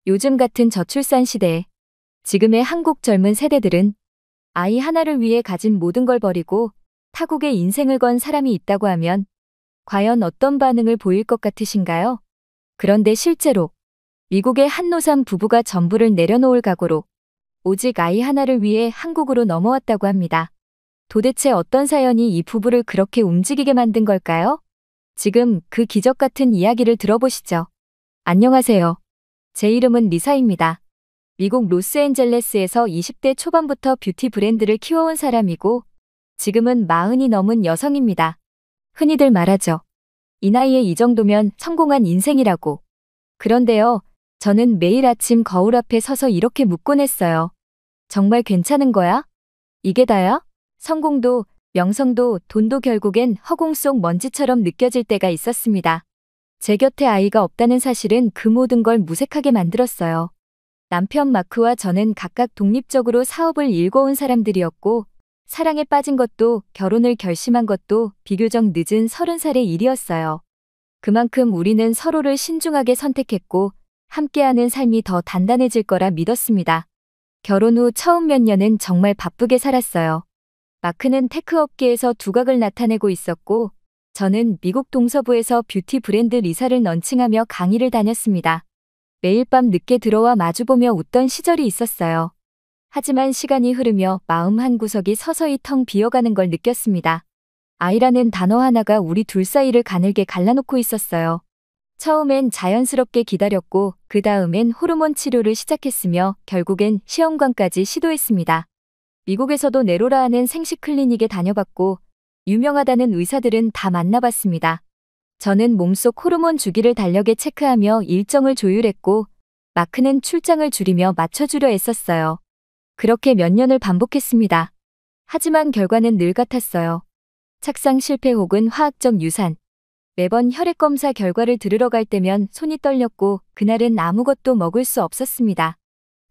요즘 같은 저출산 시대에 지금의 한국 젊은 세대들은 아이 하나를 위해 가진 모든 걸 버리고 타국에 인생을 건 사람이 있다고 하면 과연 어떤 반응을 보일 것 같으신가요? 그런데 실제로 미국의 한 노산 부부가 전부를 내려놓을 각오로 오직 아이 하나를 위해 한국으로 넘어왔다고 합니다. 도대체 어떤 사연이 이 부부를 그렇게 움직이게 만든 걸까요? 지금 그 기적 같은 이야기를 들어보시죠. 안녕하세요. 제 이름은 리사입니다. 미국 로스앤젤레스에서 20대 초반부터 뷰티 브랜드를 키워온 사람이고 지금은 40이 넘은 여성입니다. 흔히들 말하죠. 이 나이에 이 정도면 성공한 인생이라고. 그런데요, 저는 매일 아침 거울 앞에 서서 이렇게 묻곤 했어요. 정말 괜찮은 거야? 이게 다야? 성공도, 명성도, 돈도 결국엔 허공 속 먼지처럼 느껴질 때가 있었습니다. 제 곁에 아이가 없다는 사실은 그 모든 걸 무색하게 만들었어요. 남편 마크와 저는 각각 독립적으로 사업을 일궈온 사람들이었고 사랑에 빠진 것도 결혼을 결심한 것도 비교적 늦은 30살의 일이었어요. 그만큼 우리는 서로를 신중하게 선택했고 함께하는 삶이 더 단단해질 거라 믿었습니다. 결혼 후 처음 몇 년은 정말 바쁘게 살았어요. 마크는 테크 업계에서 두각을 나타내고 있었고 저는 미국 동서부에서 뷰티 브랜드 리사를 런칭하며 강의를 다녔습니다. 매일 밤 늦게 들어와 마주보며 웃던 시절이 있었어요. 하지만 시간이 흐르며 마음 한구석이 서서히 텅 비어가는 걸 느꼈습니다. 아이라는 단어 하나가 우리 둘 사이를 가늘게 갈라놓고 있었어요. 처음엔 자연스럽게 기다렸고 그 다음엔 호르몬 치료를 시작했으며 결국엔 시험관까지 시도했습니다. 미국에서도 네로라 하는 생식 클리닉에 다녀봤고 유명하다는 의사들은 다 만나봤습니다. 저는 몸속 호르몬 주기를 달력에 체크하며 일정을 조율했고 마크는 출장을 줄이며 맞춰주려 애썼어요. 그렇게 몇 년을 반복했습니다. 하지만 결과는 늘 같았어요. 착상 실패 혹은 화학적 유산. 매번 혈액 검사 결과를 들으러 갈 때면 손이 떨렸고 그날은 아무것도 먹을 수 없었습니다.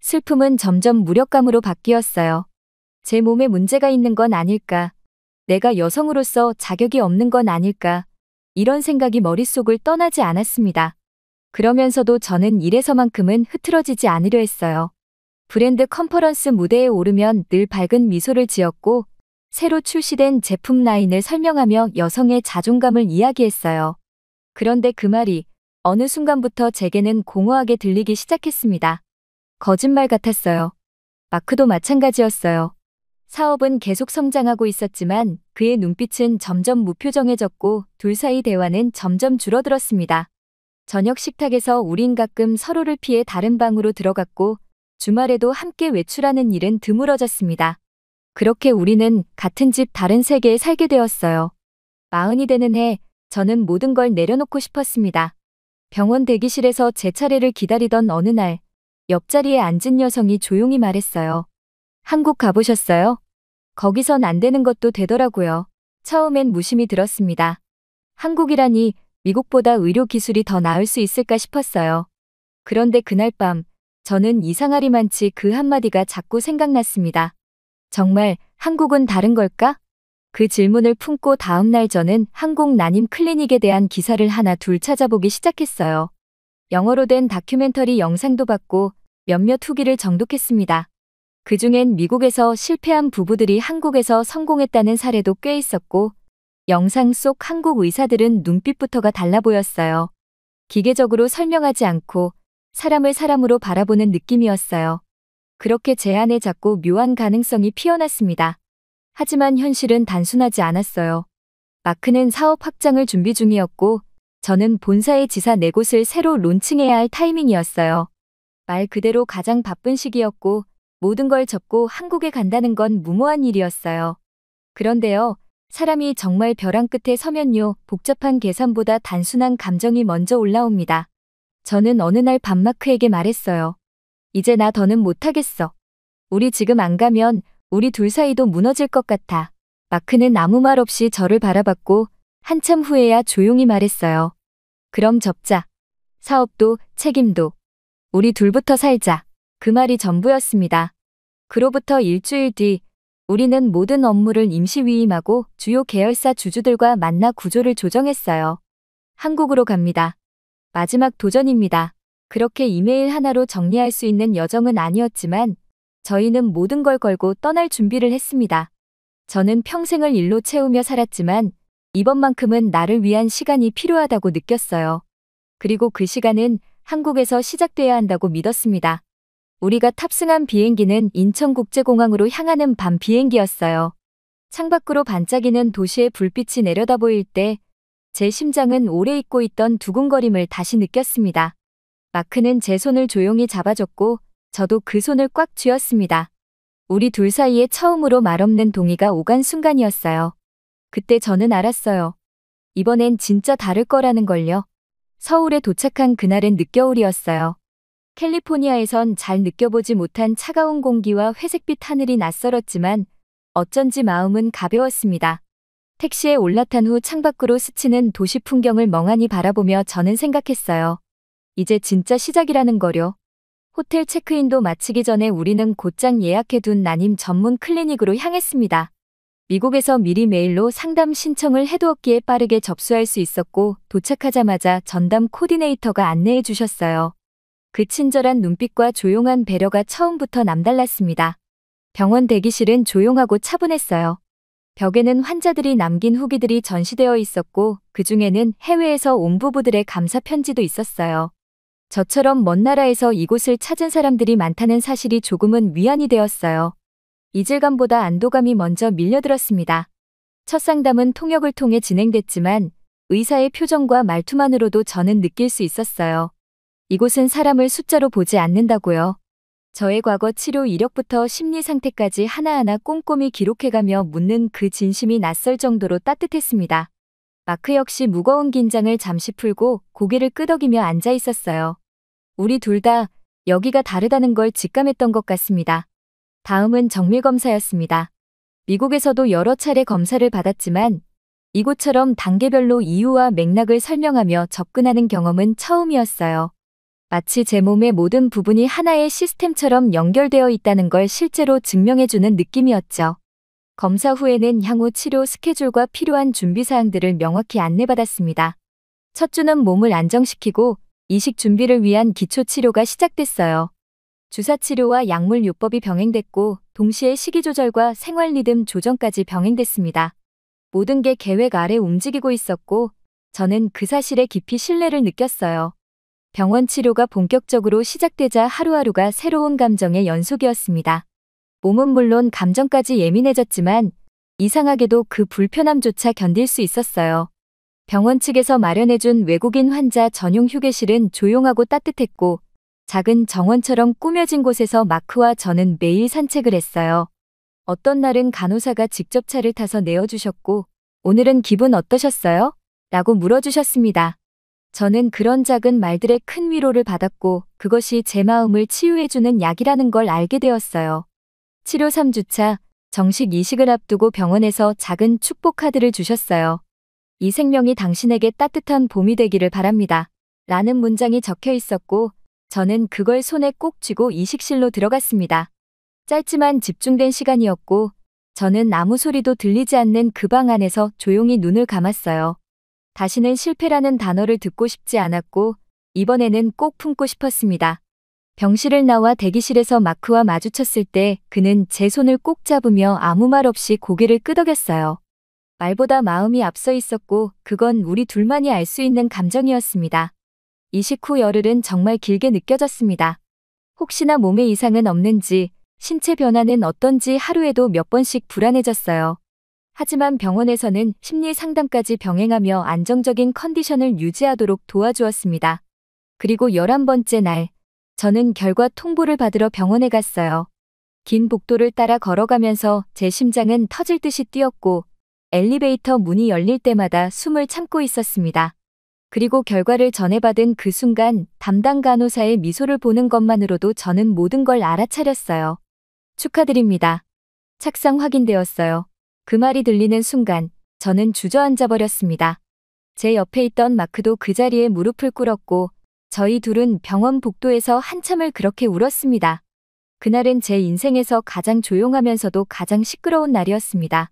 슬픔은 점점 무력감으로 바뀌었어요. 제 몸에 문제가 있는 건 아닐까? 내가 여성으로서 자격이 없는 건 아닐까? 이런 생각이 머릿속을 떠나지 않았습니다. 그러면서도 저는 일에서만큼은 흐트러지지 않으려 했어요. 브랜드 컨퍼런스 무대에 오르면 늘 밝은 미소를 지었고 새로 출시된 제품 라인을 설명하며 여성의 자존감을 이야기했어요. 그런데 그 말이 어느 순간부터 제게는 공허하게 들리기 시작했습니다. 거짓말 같았어요. 마크도 마찬가지였어요. 사업은 계속 성장하고 있었지만 그의 눈빛은 점점 무표정해졌고 둘 사이 대화는 점점 줄어들었습니다. 저녁 식탁에서 우린 가끔 서로를 피해 다른 방으로 들어갔고 주말에도 함께 외출하는 일은 드물어졌습니다. 그렇게 우리는 같은 집 다른 세계에 살게 되었어요. 40이 되는 해 저는 모든 걸 내려놓고 싶었습니다. 병원 대기실에서 제 차례를 기다리던 어느 날 옆자리에 앉은 여성이 조용히 말했어요. 한국 가보셨어요? 거기선 안 되는 것도 되더라고요. 처음엔 무심히 들었습니다. 한국이라니 미국보다 의료 기술이 더 나을 수 있을까 싶었어요. 그런데 그날 밤 저는 이상하리만치 그 한마디가 자꾸 생각났습니다. 정말 한국은 다른 걸까? 그 질문을 품고 다음 날 저는 한국 난임 클리닉에 대한 기사를 하나 둘 찾아보기 시작했어요. 영어로 된 다큐멘터리 영상도 봤고 몇몇 후기를 정독했습니다. 그중엔 미국에서 실패한 부부들이 한국에서 성공했다는 사례도 꽤 있었고 영상 속 한국 의사들은 눈빛부터가 달라 보였어요. 기계적으로 설명하지 않고 사람을 사람으로 바라보는 느낌이었어요. 그렇게 제 안에 자꾸 묘한 가능성이 피어났습니다. 하지만 현실은 단순하지 않았어요. 마크는 사업 확장을 준비 중이었고 저는 본사의 지사 4곳을 새로 론칭해야 할 타이밍이었어요. 말 그대로 가장 바쁜 시기였고 모든 걸 접고 한국에 간다는 건 무모한 일이었어요. 그런데요, 사람이 정말 벼랑 끝에 서면요, 복잡한 계산보다 단순한 감정이 먼저 올라옵니다. 저는 어느 날 밤 마크에게 말했어요. 이제 나 더는 못하겠어. 우리 지금 안 가면 우리 둘 사이도 무너질 것 같아. 마크는 아무 말 없이 저를 바라봤고 한참 후에야 조용히 말했어요. 그럼 접자. 사업도 책임도. 우리 둘부터 살자. 그 말이 전부였습니다. 그로부터 일주일 뒤 우리는 모든 업무를 임시 위임하고 주요 계열사 주주들과 만나 구조를 조정했어요. 한국으로 갑니다. 마지막 도전입니다. 그렇게 이메일 하나로 정리할 수 있는 여정은 아니었지만 저희는 모든 걸 걸고 떠날 준비를 했습니다. 저는 평생을 일로 채우며 살았지만 이번만큼은 나를 위한 시간이 필요하다고 느꼈어요. 그리고 그 시간은 한국에서 시작돼야 한다고 믿었습니다. 우리가 탑승한 비행기는 인천국제공항으로 향하는 밤 비행기였어요. 창밖으로 반짝이는 도시의 불빛이 내려다 보일 때 제 심장은 오래 잊고 있던 두근거림을 다시 느꼈습니다. 마크는 제 손을 조용히 잡아줬고 저도 그 손을 꽉 쥐었습니다. 우리 둘 사이에 처음으로 말없는 동의가 오간 순간이었어요. 그때 저는 알았어요. 이번엔 진짜 다를 거라는 걸요. 서울에 도착한 그날은 늦겨울이었어요. 캘리포니아에선 잘 느껴보지 못한 차가운 공기와 회색빛 하늘이 낯설었지만 어쩐지 마음은 가벼웠습니다. 택시에 올라탄 후 창밖으로 스치는 도시 풍경을 멍하니 바라보며 저는 생각했어요. 이제 진짜 시작이라는 거려. 호텔 체크인도 마치기 전에 우리는 곧장 예약해둔 난임 전문 클리닉으로 향했습니다. 미국에서 미리 메일로 상담 신청을 해두었기에 빠르게 접수할 수 있었고 도착하자마자 전담 코디네이터가 안내해 주셨어요. 그 친절한 눈빛과 조용한 배려가 처음부터 남달랐습니다. 병원 대기실은 조용하고 차분했어요. 벽에는 환자들이 남긴 후기들이 전시되어 있었고 그중에는 해외에서 온 부부들의 감사 편지도 있었어요. 저처럼 먼 나라에서 이곳을 찾은 사람들이 많다는 사실이 조금은 위안이 되었어요. 이질감보다 안도감이 먼저 밀려들었습니다. 첫 상담은 통역을 통해 진행됐지만 의사의 표정과 말투만으로도 저는 느낄 수 있었어요. 이곳은 사람을 숫자로 보지 않는다고요. 저의 과거 치료 이력부터 심리 상태까지 하나하나 꼼꼼히 기록해가며 묻는 그 진심이 낯설 정도로 따뜻했습니다. 마크 역시 무거운 긴장을 잠시 풀고 고개를 끄덕이며 앉아 있었어요. 우리 둘 다 여기가 다르다는 걸 직감했던 것 같습니다. 다음은 정밀검사였습니다. 미국에서도 여러 차례 검사를 받았지만 이곳처럼 단계별로 이유와 맥락을 설명하며 접근하는 경험은 처음이었어요. 마치 제 몸의 모든 부분이 하나의 시스템처럼 연결되어 있다는 걸 실제로 증명해주는 느낌이었죠. 검사 후에는 향후 치료 스케줄과 필요한 준비사항들을 명확히 안내받았습니다. 첫 주는 몸을 안정시키고 이식 준비를 위한 기초치료가 시작됐어요. 주사치료와 약물요법이 병행됐고 동시에 식이조절과 생활리듬 조정까지 병행됐습니다. 모든 게 계획 아래 움직이고 있었고 저는 그 사실에 깊이 신뢰를 느꼈어요. 병원 치료가 본격적으로 시작되자 하루하루가 새로운 감정의 연속이었습니다. 몸은 물론 감정까지 예민해졌지만 이상하게도 그 불편함조차 견딜 수 있었어요. 병원 측에서 마련해준 외국인 환자 전용 휴게실은 조용하고 따뜻했고 작은 정원처럼 꾸며진 곳에서 마크와 저는 매일 산책을 했어요. 어떤 날은 간호사가 직접 차를 타서 내어주셨고 오늘은 기분 어떠셨어요? 라고 물어주셨습니다. 저는 그런 작은 말들의 큰 위로를 받았고 그것이 제 마음을 치유해주는 약이라는 걸 알게 되었어요. 치료 3주차, 정식 이식을 앞두고 병원에서 작은 축복 카드를 주셨어요. 이 생명이 당신에게 따뜻한 봄이 되기를 바랍니다. 라는 문장이 적혀 있었고 저는 그걸 손에 꼭 쥐고 이식실로 들어갔습니다. 짧지만 집중된 시간이었고 저는 아무 소리도 들리지 않는 그 방 안에서 조용히 눈을 감았어요. 다시는 실패라는 단어를 듣고 싶지 않았고 이번에는 꼭 품고 싶었습니다. 병실을 나와 대기실에서 마크와 마주쳤을 때 그는 제 손을 꼭 잡으며 아무 말 없이 고개를 끄덕였어요. 말보다 마음이 앞서 있었고 그건 우리 둘만이 알 수 있는 감정이었습니다. 이식 후 열흘은 정말 길게 느껴졌습니다. 혹시나 몸에 이상은 없는지, 신체 변화는 어떤지 하루에도 몇 번씩 불안해졌어요. 하지만 병원에서는 심리 상담까지 병행하며 안정적인 컨디션을 유지하도록 도와주었습니다. 그리고 11번째 날, 저는 결과 통보를 받으러 병원에 갔어요. 긴 복도를 따라 걸어가면서 제 심장은 터질 듯이 뛰었고 엘리베이터 문이 열릴 때마다 숨을 참고 있었습니다. 그리고 결과를 전해받은 그 순간 담당 간호사의 미소를 보는 것만으로도 저는 모든 걸 알아차렸어요. 축하드립니다. 착상 확인되었어요. 그 말이 들리는 순간 저는 주저앉아 버렸습니다. 제 옆에 있던 마크도 그 자리에 무릎을 꿇었고 저희 둘은 병원 복도에서 한참을 그렇게 울었습니다. 그날은 제 인생에서 가장 조용하면서도 가장 시끄러운 날이었습니다.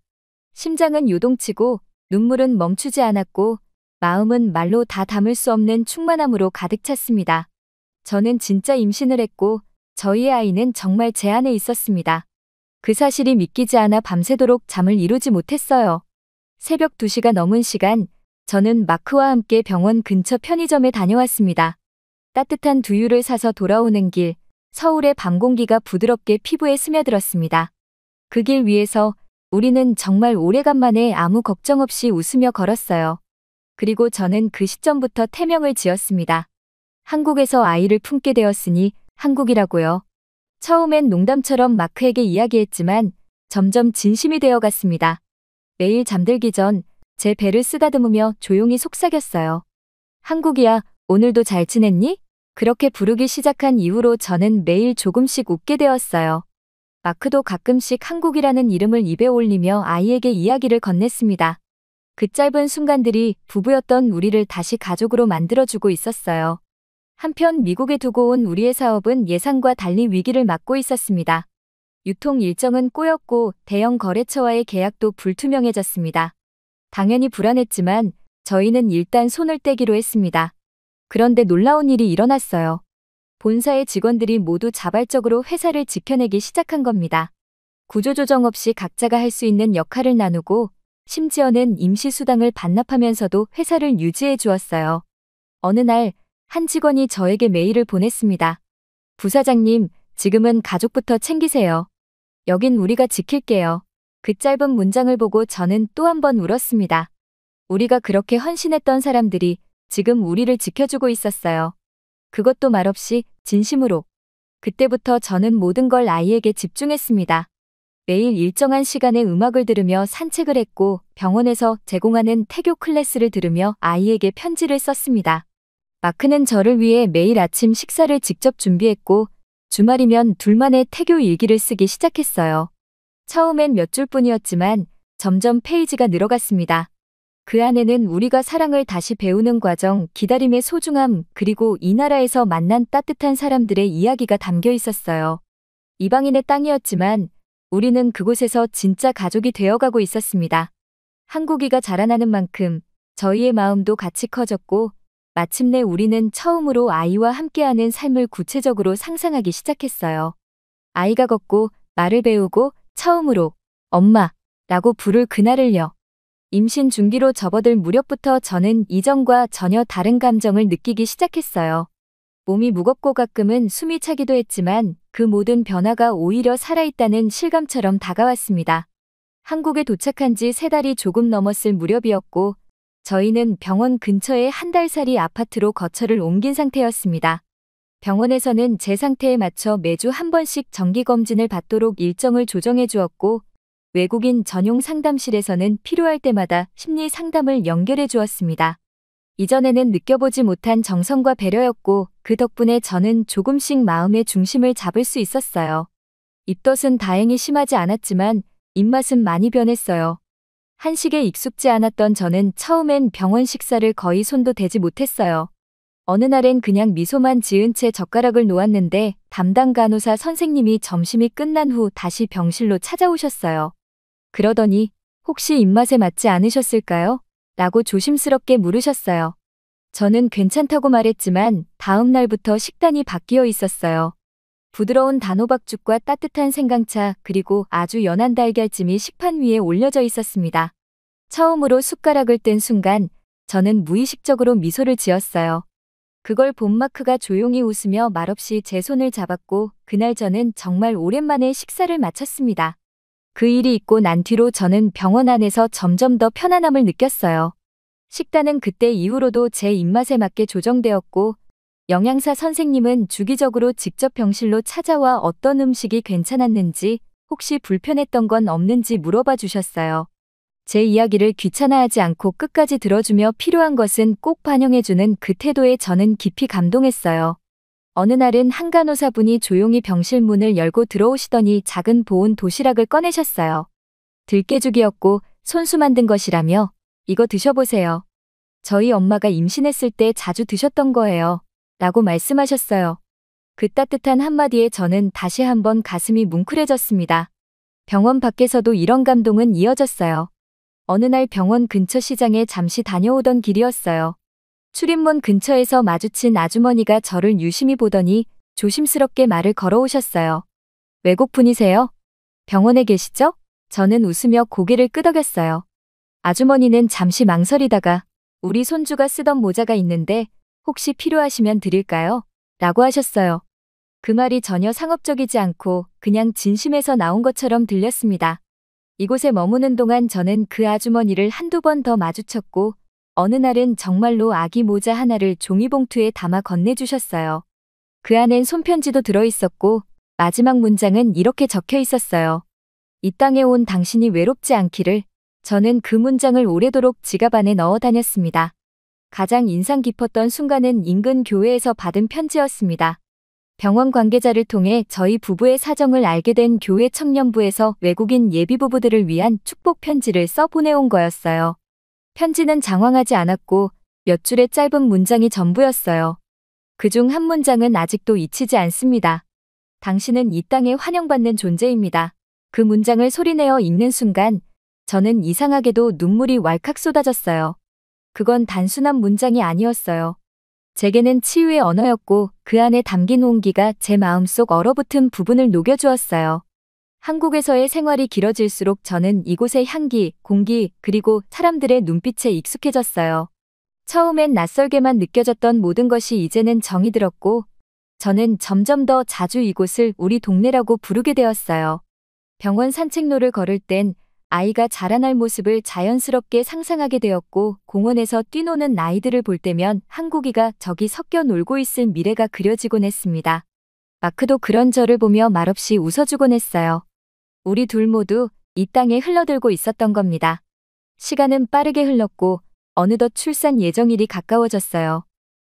심장은 요동치고 눈물은 멈추지 않았고 마음은 말로 다 담을 수 없는 충만함으로 가득 찼습니다. 저는 진짜 임신을 했고 저희의 아이는 정말 제 안에 있었습니다. 그 사실이 믿기지 않아 밤새도록 잠을 이루지 못했어요. 새벽 2시가 넘은 시간, 저는 마크와 함께 병원 근처 편의점에 다녀왔습니다. 따뜻한 두유를 사서 돌아오는 길, 서울의 밤 공기가 부드럽게 피부에 스며들었습니다. 그 길 위에서 우리는 정말 오래간만에 아무 걱정 없이 웃으며 걸었어요. 그리고 저는 그 시점부터 태명을 지었습니다. 한국에서 아이를 품게 되었으니 한국이라고요. 처음엔 농담처럼 마크에게 이야기했지만 점점 진심이 되어갔습니다. 매일 잠들기 전 제 배를 쓰다듬으며 조용히 속삭였어요. 한국이야, 오늘도 잘 지냈니? 그렇게 부르기 시작한 이후로 저는 매일 조금씩 웃게 되었어요. 마크도 가끔씩 한국이라는 이름을 입에 올리며 아이에게 이야기를 건넸습니다. 그 짧은 순간들이 부부였던 우리를 다시 가족으로 만들어주고 있었어요. 한편 미국에 두고 온 우리의 사업은 예상과 달리 위기를 맞고 있었습니다. 유통 일정은 꼬였고 대형 거래처와의 계약도 불투명해졌습니다. 당연히 불안했지만 저희는 일단 손을 떼기로 했습니다. 그런데 놀라운 일이 일어났어요. 본사의 직원들이 모두 자발적으로 회사를 지켜내기 시작한 겁니다. 구조조정 없이 각자가 할 수 있는 역할을 나누고 심지어는 임시수당을 반납하면서도 회사를 유지해 주었어요. 어느 날 한 직원이 저에게 메일을 보냈습니다. 부사장님, 지금은 가족부터 챙기세요. 여긴 우리가 지킬게요. 그 짧은 문장을 보고 저는 또 한 번 울었습니다. 우리가 그렇게 헌신했던 사람들이 지금 우리를 지켜주고 있었어요. 그것도 말없이 진심으로. 그때부터 저는 모든 걸 아이에게 집중했습니다. 매일 일정한 시간에 음악을 들으며 산책을 했고 병원에서 제공하는 태교 클래스를 들으며 아이에게 편지를 썼습니다. 마크는 저를 위해 매일 아침 식사를 직접 준비했고 주말이면 둘만의 태교 일기를 쓰기 시작했어요. 처음엔 몇 줄뿐이었지만 점점 페이지가 늘어갔습니다. 그 안에는 우리가 사랑을 다시 배우는 과정, 기다림의 소중함, 그리고 이 나라에서 만난 따뜻한 사람들의 이야기가 담겨 있었어요. 이방인의 땅이었지만 우리는 그곳에서 진짜 가족이 되어가고 있었습니다. 한국이가 자라나는 만큼 저희의 마음도 같이 커졌고 마침내 우리는 처음으로 아이와 함께하는 삶을 구체적으로 상상하기 시작했어요. 아이가 걷고 말을 배우고 처음으로 엄마라고 부를 그날을요. 임신 중기로 접어들 무렵부터 저는 이전과 전혀 다른 감정을 느끼기 시작했어요. 몸이 무겁고 가끔은 숨이 차기도 했지만 그 모든 변화가 오히려 살아있다는 실감처럼 다가왔습니다. 한국에 도착한 지 3달이 조금 넘었을 무렵이었고 저희는 병원 근처의 한 달살이 아파트로 거처를 옮긴 상태였습니다. 병원에서는 제 상태에 맞춰 매주 한 번씩 정기검진을 받도록 일정을 조정해 주었고 외국인 전용 상담실에서는 필요할 때마다 심리 상담을 연결해 주었습니다. 이전에는 느껴보지 못한 정성과 배려였고 그 덕분에 저는 조금씩 마음의 중심을 잡을 수 있었어요. 입덧은 다행히 심하지 않았지만 입맛은 많이 변했어요. 한식에 익숙지 않았던 저는 처음엔 병원 식사를 거의 손도 대지 못했어요. 어느 날엔 그냥 미소만 지은 채 젓가락을 놓았는데 담당 간호사 선생님이 점심이 끝난 후 다시 병실로 찾아오셨어요. 그러더니 혹시 입맛에 맞지 않으셨을까요? 라고 조심스럽게 물으셨어요. 저는 괜찮다고 말했지만 다음 날부터 식단이 바뀌어 있었어요. 부드러운 단호박죽과 따뜻한 생강차 그리고 아주 연한 달걀찜이 식판 위에 올려져 있었습니다. 처음으로 숟가락을 뗀 순간 저는 무의식적으로 미소를 지었어요. 그걸 본 마크가 조용히 웃으며 말없이 제 손을 잡았고 그날 저는 정말 오랜만에 식사를 마쳤습니다. 그 일이 있고 난 뒤로 저는 병원 안에서 점점 더 편안함을 느꼈어요. 식단은 그때 이후로도 제 입맛에 맞게 조정되었고 영양사 선생님은 주기적으로 직접 병실로 찾아와 어떤 음식이 괜찮았는지 혹시 불편했던 건 없는지 물어봐 주셨어요. 제 이야기를 귀찮아하지 않고 끝까지 들어주며 필요한 것은 꼭 반영해주는 그 태도에 저는 깊이 감동했어요. 어느 날은 한 간호사분이 조용히 병실 문을 열고 들어오시더니 작은 보온 도시락을 꺼내셨어요. 들깨죽이었고 손수 만든 것이라며 이거 드셔보세요. 저희 엄마가 임신했을 때 자주 드셨던 거예요. 라고 말씀하셨어요. 그 따뜻한 한마디에 저는 다시 한번 가슴이 뭉클해졌습니다. 병원 밖에서도 이런 감동은 이어졌어요. 어느 날 병원 근처 시장에 잠시 다녀오던 길이었어요. 출입문 근처에서 마주친 아주머니가 저를 유심히 보더니 조심스럽게 말을 걸어오셨어요. 외국분이세요? 병원에 계시죠? 저는 웃으며 고개를 끄덕였어요. 아주머니는 잠시 망설이다가 우리 손주가 쓰던 모자가 있는데 혹시 필요하시면 드릴까요? 라고 하셨어요. 그 말이 전혀 상업적이지 않고 그냥 진심에서 나온 것처럼 들렸습니다. 이곳에 머무는 동안 저는 그 아주머니를 한두 번 더 마주쳤고 어느 날은 정말로 아기 모자 하나를 종이봉투에 담아 건네주셨어요. 그 안엔 손편지도 들어있었고 마지막 문장은 이렇게 적혀 있었어요. 이 땅에 온 당신이 외롭지 않기를. 저는 그 문장을 오래도록 지갑 안에 넣어 다녔습니다. 가장 인상 깊었던 순간은 인근 교회에서 받은 편지였습니다. 병원 관계자를 통해 저희 부부의 사정을 알게 된 교회 청년부에서 외국인 예비부부들을 위한 축복 편지를 써 보내온 거였어요. 편지는 장황하지 않았고 몇 줄의 짧은 문장이 전부였어요. 그중 한 문장은 아직도 잊히지 않습니다. 당신은 이 땅에 환영받는 존재입니다. 그 문장을 소리내어 읽는 순간 저는 이상하게도 눈물이 왈칵 쏟아졌어요. 그건 단순한 문장이 아니었어요. 제게는 치유의 언어였고 그 안에 담긴 온기가 제 마음속 얼어붙은 부분을 녹여주었어요. 한국에서의 생활이 길어질수록 저는 이곳의 향기, 공기, 그리고 사람들의 눈빛에 익숙해졌어요. 처음엔 낯설게만 느껴졌던 모든 것이 이제는 정이 들었고 저는 점점 더 자주 이곳을 우리 동네라고 부르게 되었어요. 병원 산책로를 걸을 땐 아이가 자라날 모습을 자연스럽게 상상하게 되었고 공원에서 뛰노는 아이들을 볼 때면 한국이가 저기 섞여 놀고 있을 미래가 그려지곤 했습니다. 마크도 그런 저를 보며 말없이 웃어주곤 했어요. 우리 둘 모두 이 땅에 흘러들고 있었던 겁니다. 시간은 빠르게 흘렀고 어느덧 출산 예정일이 가까워졌어요.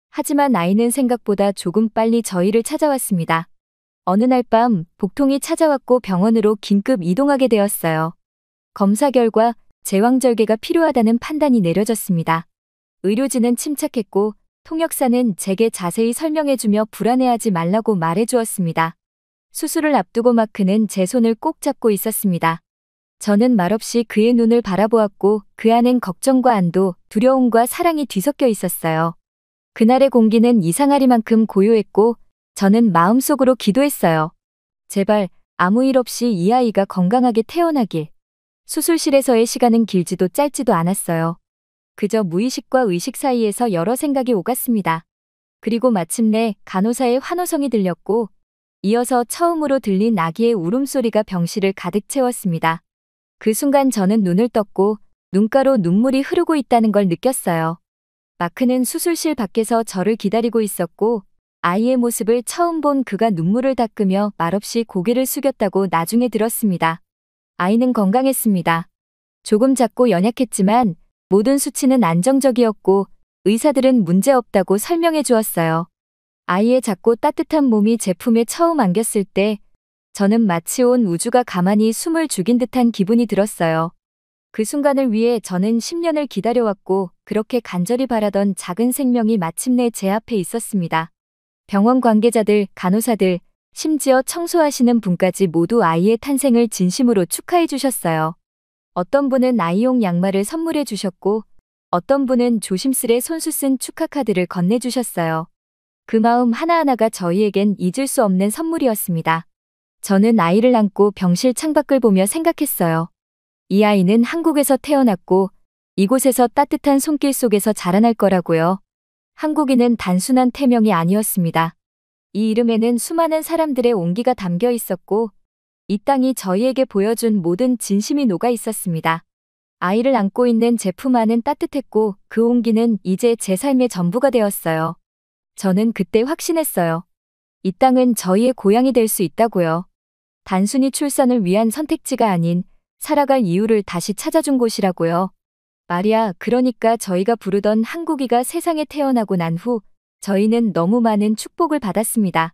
하지만 아이는 생각보다 조금 빨리 저희를 찾아왔습니다. 어느 날 밤 복통이 찾아왔고 병원으로 긴급 이동하게 되었어요. 검사 결과 제왕절개가 필요하다는 판단이 내려졌습니다. 의료진은 침착했고 통역사는 제게 자세히 설명해주며 불안해하지 말라고 말해주었습니다. 수술을 앞두고 마크는 제 손을 꼭 잡고 있었습니다. 저는 말없이 그의 눈을 바라보았고 그 안엔 걱정과 안도, 두려움과 사랑이 뒤섞여 있었어요. 그날의 공기는 이상하리만큼 고요했고 저는 마음속으로 기도했어요. 제발 아무 일 없이 이 아이가 건강하게 태어나길. 수술실에서의 시간은 길지도 짧지도 않았어요. 그저 무의식과 의식 사이에서 여러 생각이 오갔습니다. 그리고 마침내 간호사의 환호성이 들렸고 이어서 처음으로 들린 아기의 울음소리가 병실을 가득 채웠습니다. 그 순간 저는 눈을 떴고 눈가로 눈물이 흐르고 있다는 걸 느꼈어요. 마크는 수술실 밖에서 저를 기다리고 있었고 아이의 모습을 처음 본 그가 눈물을 닦으며 말없이 고개를 숙였다고 나중에 들었습니다. 아이는 건강했습니다. 조금 작고 연약했지만 모든 수치는 안정적이었고 의사들은 문제없다고 설명해 주었어요. 아이의 작고 따뜻한 몸이 제 품에 처음 안겼을 때 저는 마치 온 우주가 가만히 숨을 죽인 듯한 기분이 들었어요. 그 순간을 위해 저는 10년을 기다려왔고 그렇게 간절히 바라던 작은 생명이 마침내 제 앞에 있었습니다. 병원 관계자들, 간호사들, 심지어 청소하시는 분까지 모두 아이의 탄생을 진심으로 축하해 주셨어요. 어떤 분은 아이용 양말을 선물해 주셨고 어떤 분은 조심스레 손수 쓴 축하 카드를 건네주셨어요. 그 마음 하나하나가 저희에겐 잊을 수 없는 선물이었습니다. 저는 아이를 안고 병실 창밖을 보며 생각했어요. 이 아이는 한국에서 태어났고 이곳에서 따뜻한 손길 속에서 자라날 거라고요. 한국인은 단순한 태명이 아니었습니다. 이 이름에는 수많은 사람들의 온기가 담겨 있었고 이 땅이 저희에게 보여준 모든 진심이 녹아 있었습니다. 아이를 안고 있는 제 품 안은 따뜻했고 그 온기는 이제 제 삶의 전부가 되었어요. 저는 그때 확신했어요. 이 땅은 저희의 고향이 될 수 있다고요. 단순히 출산을 위한 선택지가 아닌 살아갈 이유를 다시 찾아준 곳이라고요. 말이야, 그러니까 저희가 부르던 한국이가 세상에 태어나고 난 후 저희는 너무 많은 축복을 받았습니다.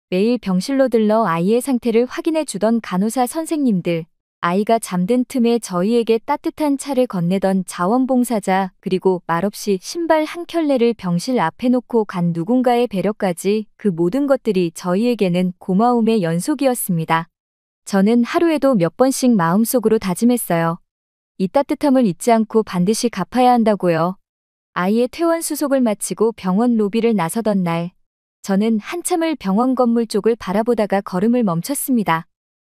매일 병실로 들러 아이의 상태를 확인해 주던 간호사 선생님들, 아이가 잠든 틈에 저희에게 따뜻한 차를 건네던 자원봉사자, 그리고 말없이 신발 한 켤레를 병실 앞에 놓고 간 누군가의 배려까지 그 모든 것들이 저희에게는 고마움의 연속이었습니다. 저는 하루에도 몇 번씩 마음속으로 다짐했어요. 이 따뜻함을 잊지 않고 반드시 갚아야 한다고요. 아이의 퇴원 수속을 마치고 병원 로비를 나서던 날, 저는 한참을 병원 건물 쪽을 바라보다가 걸음을 멈췄습니다.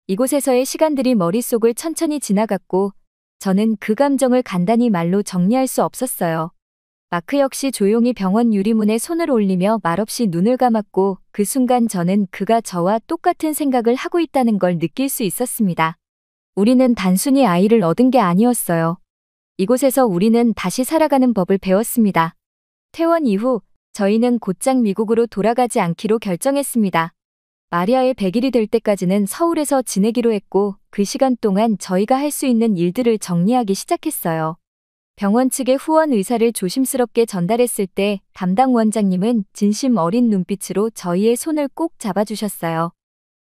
이곳에서의 시간들이 머릿속을 천천히 지나갔고, 저는 그 감정을 간단히 말로 정리할 수 없었어요. 마크 역시 조용히 병원 유리문에 손을 올리며 말없이 눈을 감았고, 그 순간 저는 그가 저와 똑같은 생각을 하고 있다는 걸 느낄 수 있었습니다. 우리는 단순히 아이를 얻은 게 아니었어요. 이곳에서 우리는 다시 살아가는 법을 배웠습니다. 퇴원 이후 저희는 곧장 미국으로 돌아가지 않기로 결정했습니다. 마리아의 100일이 될 때까지는 서울에서 지내기로 했고, 그 시간 동안 저희가 할 수 있는 일들을 정리하기 시작했어요. 병원 측의 후원 의사를 조심스럽게 전달했을 때 담당 원장님은 진심 어린 눈빛으로 저희의 손을 꼭 잡아주셨어요.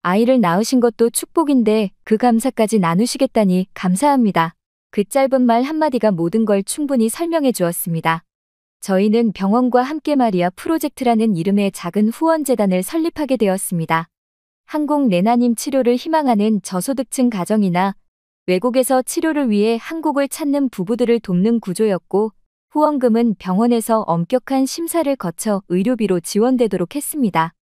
아이를 낳으신 것도 축복인데 그 감사까지 나누시겠다니 감사합니다. 그 짧은 말 한마디가 모든 걸 충분히 설명해 주었습니다. 저희는 병원과 함께 마리아 프로젝트라는 이름의 작은 후원재단을 설립하게 되었습니다. 한국 내나님 치료를 희망하는 저소득층 가정이나 외국에서 치료를 위해 한국을 찾는 부부들을 돕는 구조였고, 후원금은 병원에서 엄격한 심사를 거쳐 의료비로 지원되도록 했습니다.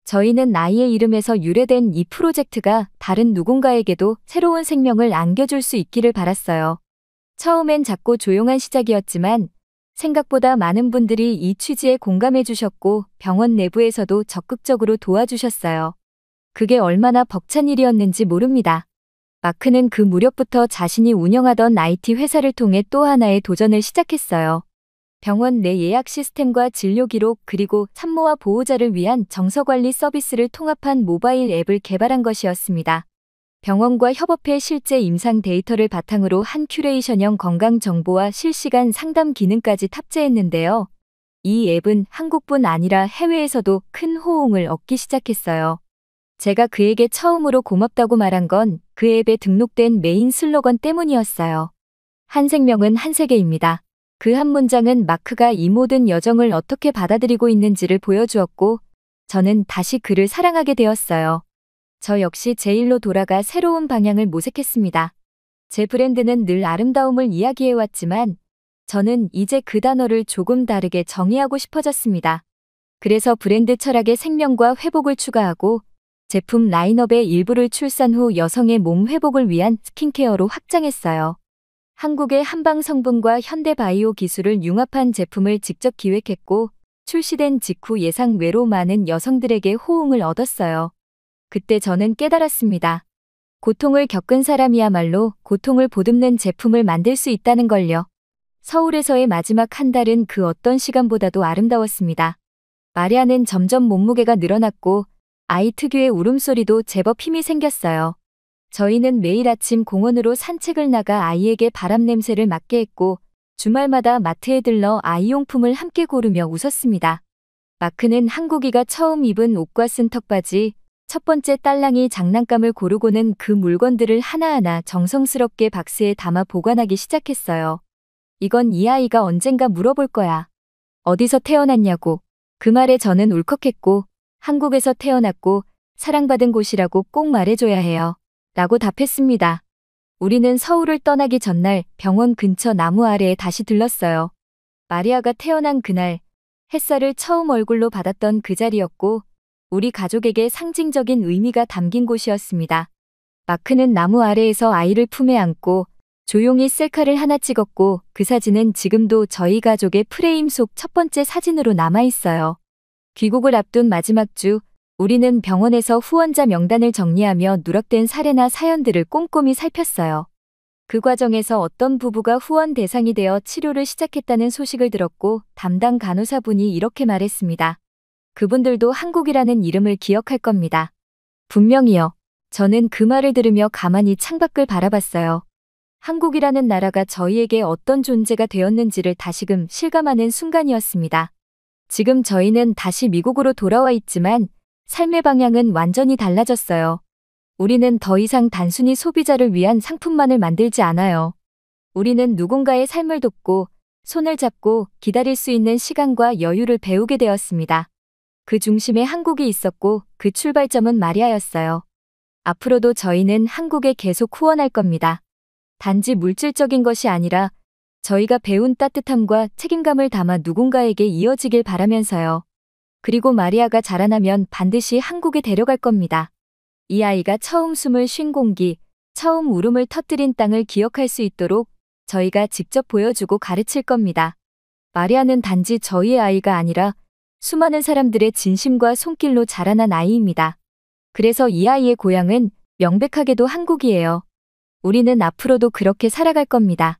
저희는 아이의 이름에서 유래된 이 프로젝트가 다른 누군가에게도 새로운 생명을 안겨줄 수 있기를 바랐어요. 처음엔 작고 조용한 시작이었지만 생각보다 많은 분들이 이 취지에 공감해 주셨고, 병원 내부에서도 적극적으로 도와주셨어요. 그게 얼마나 벅찬 일이었는지 모릅니다. 마크는 그 무렵부터 자신이 운영하던 IT 회사를 통해 또 하나의 도전을 시작했어요. 병원 내 예약 시스템과 진료 기록 그리고 산모와 보호자를 위한 정서관리 서비스를 통합한 모바일 앱을 개발한 것이었습니다. 병원과 협업해 실제 임상 데이터를 바탕으로 한 큐레이션형 건강 정보와 실시간 상담 기능까지 탑재했는데요. 이 앱은 한국뿐 아니라 해외에서도 큰 호응을 얻기 시작했어요. 제가 그에게 처음으로 고맙다고 말한 건 그 앱에 등록된 메인 슬로건 때문이었어요. 한 생명은 한 세계입니다. 그 한 문장은 마크가 이 모든 여정을 어떻게 받아들이고 있는지를 보여주었고, 저는 다시 그를 사랑하게 되었어요. 저 역시 제 일로 돌아가 새로운 방향을 모색했습니다. 제 브랜드는 늘 아름다움을 이야기해왔지만, 저는 이제 그 단어를 조금 다르게 정의하고 싶어졌습니다. 그래서 브랜드 철학에 생명과 회복을 추가하고, 제품 라인업의 일부를 출산 후 여성의 몸 회복을 위한 스킨케어로 확장했어요. 한국의 한방 성분과 현대 바이오 기술을 융합한 제품을 직접 기획했고, 출시된 직후 예상외로 많은 여성들에게 호응을 얻었어요. 그때 저는 깨달았습니다. 고통을 겪은 사람이야말로 고통을 보듬는 제품을 만들 수 있다는 걸요. 서울에서의 마지막 한 달은 그 어떤 시간보다도 아름다웠습니다. 마리아는 점점 몸무게가 늘어났고, 아이 특유의 울음소리도 제법 힘이 생겼어요. 저희는 매일 아침 공원으로 산책을 나가 아이에게 바람 냄새를 맡게 했고, 주말마다 마트에 들러 아이용품을 함께 고르며 웃었습니다. 마크는 한국이가 처음 입은 옷과 쓴 턱바지, 첫 번째 딸랑이 장난감을 고르고는 그 물건들을 하나하나 정성스럽게 박스에 담아 보관하기 시작했어요. 이건 이 아이가 언젠가 물어볼 거야. 어디서 태어났냐고. 그 말에 저는 울컥했고, 한국에서 태어났고 사랑받은 곳이라고 꼭 말해줘야 해요. 라고 답했습니다. 우리는 서울을 떠나기 전날 병원 근처 나무 아래에 다시 들렀어요. 마리아가 태어난 그날, 햇살을 처음 얼굴로 받았던 그 자리였고, 우리 가족에게 상징적인 의미가 담긴 곳이었습니다. 마크는 나무 아래에서 아이를 품에 안고 조용히 셀카를 하나 찍었고, 그 사진은 지금도 저희 가족의 프레임 속 첫 번째 사진으로 남아있어요. 귀국을 앞둔 마지막 주, 우리는 병원에서 후원자 명단을 정리하며 누락된 사례나 사연들을 꼼꼼히 살폈어요. 그 과정에서 어떤 부부가 후원 대상이 되어 치료를 시작했다는 소식을 들었고, 담당 간호사분이 이렇게 말했습니다. 그분들도 한국이라는 이름을 기억할 겁니다. 분명히요. 저는 그 말을 들으며 가만히 창밖을 바라봤어요. 한국이라는 나라가 저희에게 어떤 존재가 되었는지를 다시금 실감하는 순간이었습니다. 지금 저희는 다시 미국으로 돌아와 있지만 삶의 방향은 완전히 달라졌어요. 우리는 더 이상 단순히 소비자를 위한 상품만을 만들지 않아요. 우리는 누군가의 삶을 돕고 손을 잡고 기다릴 수 있는 시간과 여유를 배우게 되었습니다. 그 중심에 한국이 있었고 그 출발점은 마리아였어요. 앞으로도 저희는 한국에 계속 후원할 겁니다. 단지 물질적인 것이 아니라 저희가 배운 따뜻함과 책임감을 담아 누군가에게 이어지길 바라면서요. 그리고 마리아가 자라나면 반드시 한국에 데려갈 겁니다. 이 아이가 처음 숨을 쉰 공기, 처음 울음을 터뜨린 땅을 기억할 수 있도록 저희가 직접 보여주고 가르칠 겁니다. 마리아는 단지 저희의 아이가 아니라 수많은 사람들의 진심과 손길로 자라난 아이입니다. 그래서 이 아이의 고향은 명백하게도 한국이에요. 우리는 앞으로도 그렇게 살아갈 겁니다.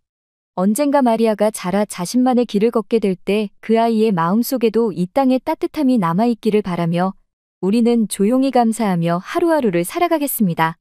언젠가 마리아가 자라 자신만의 길을 걷게 될 때 그 아이의 마음속에도 이 땅의 따뜻함이 남아있기를 바라며 우리는 조용히 감사하며 하루하루를 살아가겠습니다.